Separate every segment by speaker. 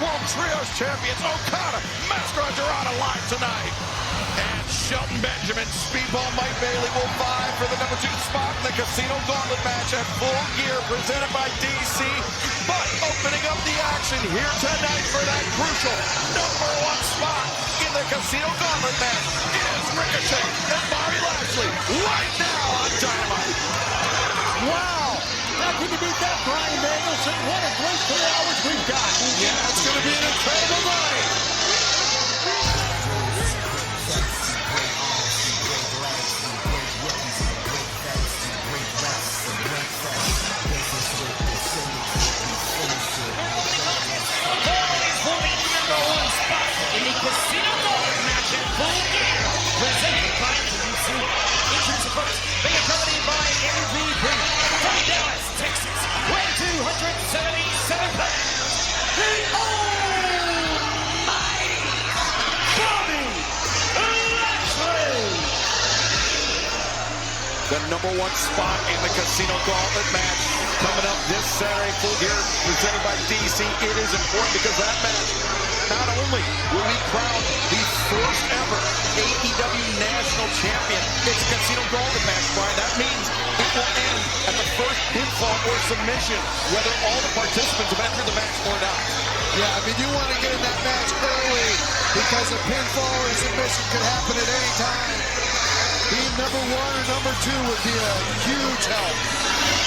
Speaker 1: World Trios champions Okada, Master Andrade live tonight. And Shelton Benjamin, Speedball Mike Bailey will vie for the #2 spot in the Casino Gauntlet match at Full Gear presented by DC. But opening up the action here tonight for that crucial #1 spot in the Casino Gauntlet match is Ricochet and Bobby Lashley right now on Dynamite.
Speaker 2: Wow! How can you beat that, Brian Danielson? What a great 3 hours we've got.
Speaker 1: Yeah, it's going to be an incredible night.
Speaker 3: In the Casino Gauntlet match at Full Gear, presented by DC. Entrance first, being accompanied by MVP from Dallas, Texas, weighing 277 pounds, the almighty Bobby Lashley.
Speaker 1: The #1 spot in the Casino Gauntlet match coming up this Saturday, Full Gear, presented by DC. It is important because that match, not only will we crown the first ever AEW National Champion, it's a Casino Gauntlet match, Brian. That means it will end at the first pinfall or submission, whether all the participants have entered the match or not.
Speaker 4: Yeah, I mean, you want to get in that match early because a pinfall or submission could happen at any time. Being #1 or #2 would be a huge help.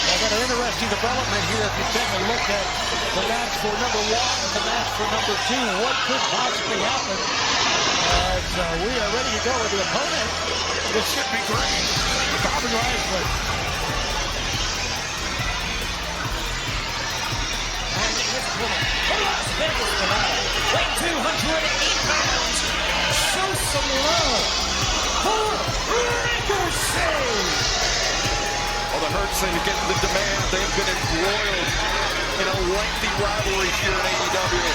Speaker 2: Well, got an interesting development here. If you take a look at the match for #1 and the match for #2, what could possibly happen? As we are ready to go with the opponent. This should be great. Bobby Lashley.
Speaker 3: And his opponent from Las Vegas, Nevada, weighing 208 pounds. Show some love for Ricochet.
Speaker 1: Well, the Hurt Syndicate, the demand, they've been embroiled in a lengthy rivalry here in AEW.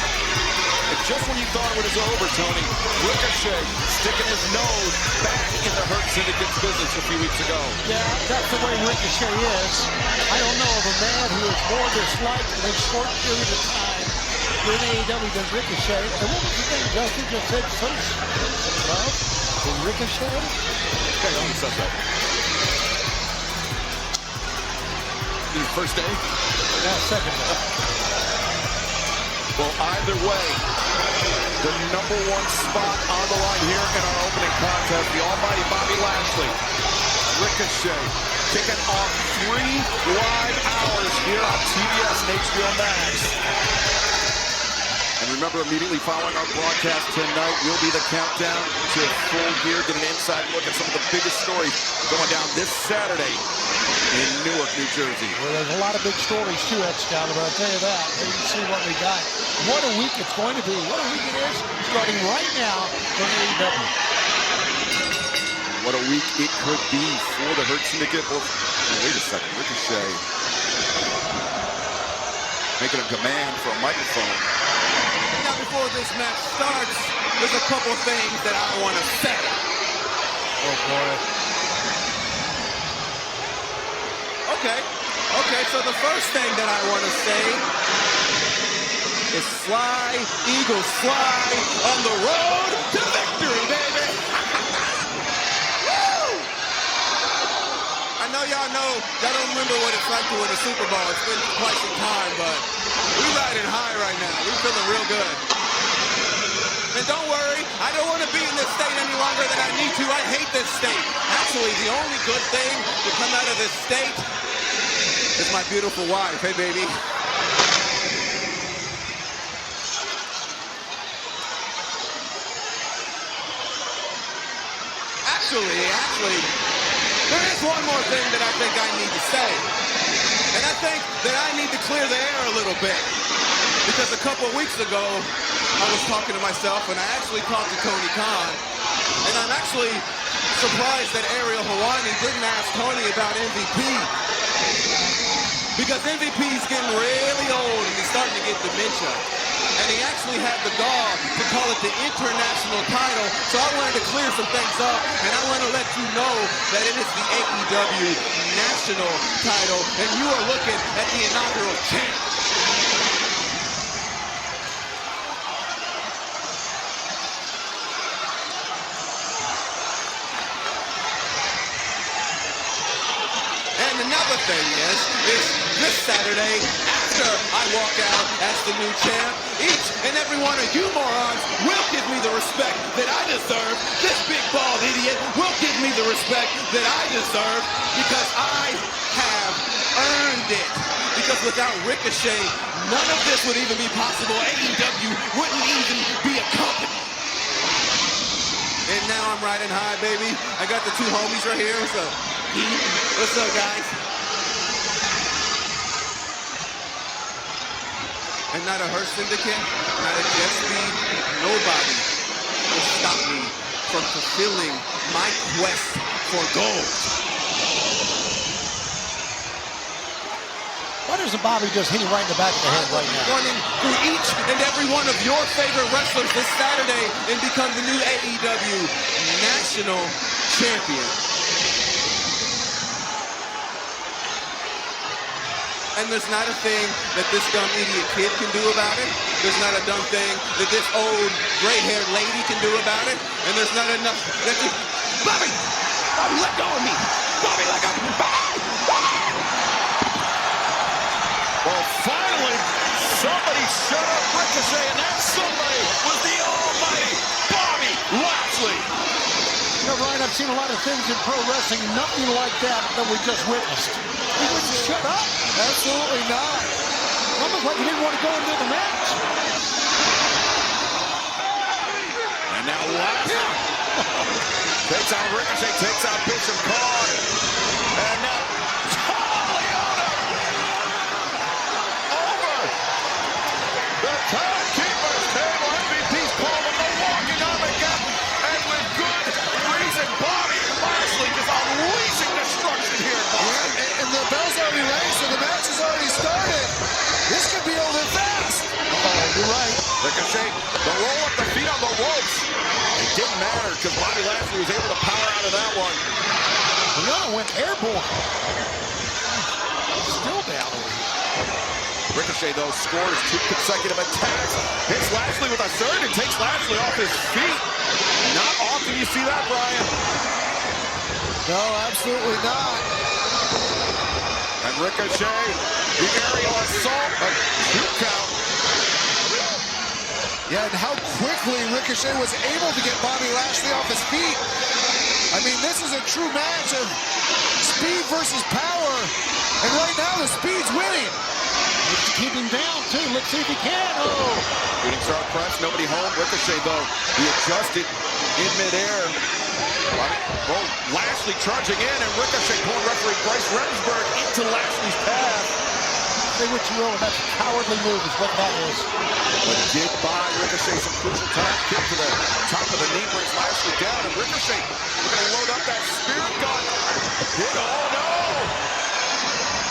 Speaker 1: And just when you thought it was over, Tony, Ricochet sticking his nose back in the Hurt Syndicate's business a few weeks ago.
Speaker 2: Yeah, that's the way Ricochet is. I don't know of a man who is more disliked in a short period of time in AEW than Ricochet. And what was the thing Justin just said? Some love for Ricochet?
Speaker 1: Okay, only says that. First day?
Speaker 2: Yeah, second day.
Speaker 1: Well, either way, the #1 spot on the line here in our opening contest, the almighty Bobby Lashley. Ricochet kicking off 3 live hours here on TBS and HBO Max. And remember, immediately following our broadcast tonight will be the countdown to Full Gear. Get an inside look at some of the biggest stories going down this Saturday in Newark, New Jersey.
Speaker 2: Well, there's a lot of big stories too, Excalibur. I'll tell you that. You can see what we got. What a week it's going to be. What a week it is. Starting right now from AEW.
Speaker 1: What a week it could be for the Hurt Syndicate. Oh, wait a second, Ricochet making a demand for a microphone.
Speaker 4: Now, before this match starts, there's a couple things that I want to say.
Speaker 2: Oh, boy.
Speaker 4: Okay, so the first thing that I want to say is fly, Eagles fly on the road to victory, baby! Woo! I know y'all don't remember what it's like to win a Super Bowl. It's been quite some time, but we're riding high right now. We're feeling real good. And don't worry, I don't want to be in this state any longer than I need to. I hate this state. Actually, the only good thing to come out of this state is my beautiful wife. Hey, baby. Actually, there is one more thing that I think I need to say. And I think that I need to clear the air a little bit. Because a couple of weeks ago, I was talking to myself, and I actually talked to Tony Khan. And I'm actually surprised that Ariel Helwani didn't ask Tony about MVP. Because MVP's getting really old and he's starting to get dementia. And he actually had the gall to call it the international title. So I wanted to clear some things up, and I want to let you know that it is the AEW national title, and you are looking at the inaugural champ. other thing is this Saturday, after I walk out as the new champ, each and every one of you morons will give me the respect that I deserve. This big bald idiot will give me the respect that I deserve because I have earned it. Because without Ricochet, none of this would even be possible. AEW wouldn't even be a company. And now I'm riding high, baby. I got the two homies right here. What's up? What's up, guys? And not a Hurt Syndicate, not a Jet Speed, nobody will stop me from fulfilling my quest for gold.
Speaker 2: Why doesn't Bobby just hit him right in the back of the head right now?
Speaker 4: Running through each and every one of your favorite wrestlers this Saturday and become the new AEW National Champion. And there's not a thing that this dumb idiot kid can do about it. There's not a dumb thing that this old gray-haired lady can do about it. And there's not enough that you... Bobby! Bobby, let go of me! Bobby, let go!
Speaker 1: Well, finally, somebody shut up Ricochet, and that somebody was the almighty Bobby Lashley.
Speaker 2: You know, Ryan, I've seen a lot of things in pro wrestling, nothing like that we just witnessed. He wouldn't shut up.
Speaker 4: Absolutely not.
Speaker 2: Almost like he didn't want to go into the match.
Speaker 1: And now Lashley takes out Ricochet, takes out Bishop Khan. And now Leona over the timekeeper's table. MVP's calling the walking Armageddon. And with good reason, Bobby Lashley just unleashing destruction here in Boston.
Speaker 4: And the bell's already rang, so the match has already started. This could be over fast.
Speaker 2: You're right.
Speaker 1: Ricochet, the roll up the feet on the ropes. It didn't matter because Bobby Lashley was able to power out of that one.
Speaker 2: Leona went airborne. Still down over here.
Speaker 1: Ricochet, though, scores 2 consecutive attacks. Hits Lashley with a third and takes Lashley off his feet. Not often you see that, Brian.
Speaker 4: No, absolutely not.
Speaker 1: And Ricochet, the aerial assault, a 2 count.
Speaker 4: Yeah, and how quickly Ricochet was able to get Bobby Lashley off his feet. I mean, this is a true match of speed versus power. And right now, the speed's winning.
Speaker 2: Let's keep him down, too. Let's see if he can. Oh.
Speaker 1: Shooting star press, nobody home. Ricochet, though, he adjusted in midair. Lashley charging in, and Ricochet pulling referee Bryce Remsburg into Lashley's path.
Speaker 2: Say what you will, that's a cowardly move is what that is.
Speaker 1: But did buy Ricochet some crucial time. Kick to the top of the knee brings Lashley down, and Ricochet looking to load up that spirit gun. Hit, oh no!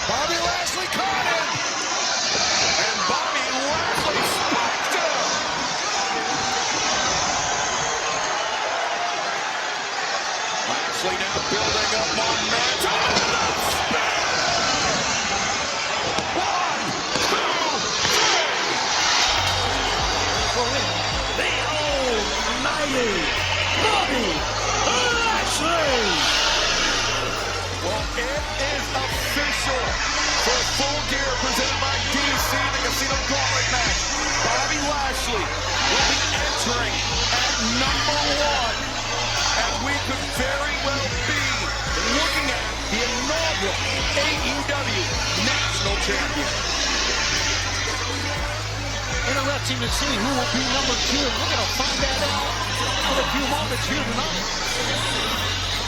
Speaker 4: Bobby Lashley caught him.
Speaker 1: And Bobby Lashley spiked him. Lashley now building up momentum.
Speaker 3: The almighty Bobby Lashley.
Speaker 1: Well, it is official for Full Gear presented by DC, the Casino Gauntlet match. Bobby Lashley will be entering at #1, and we could very well be looking at the inaugural AEW National Champion.
Speaker 2: Interesting to see who will be #2. We're going to find that out in a few moments here tonight.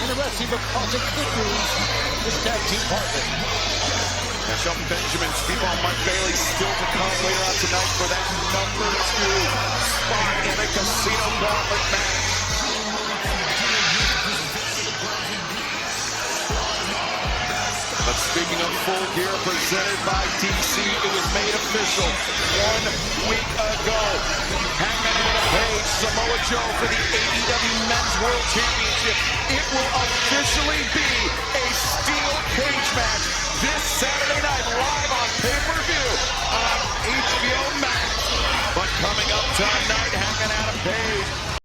Speaker 2: Interesting because it could be this tag team partner.
Speaker 1: Now, Shelton Benjamin, Speedball Mike Bailey still to come later on tonight for that #2 spot in a Casino Gauntlet match. But speaking of Full Gear presented by DC, it was made official 1 week ago. Hangman Adam Page, Samoa Joe for the AEW Men's World Championship. It will officially be a steel cage match this Saturday night live on pay-per-view on HBO Max. But coming up tonight, Hangman Adam Page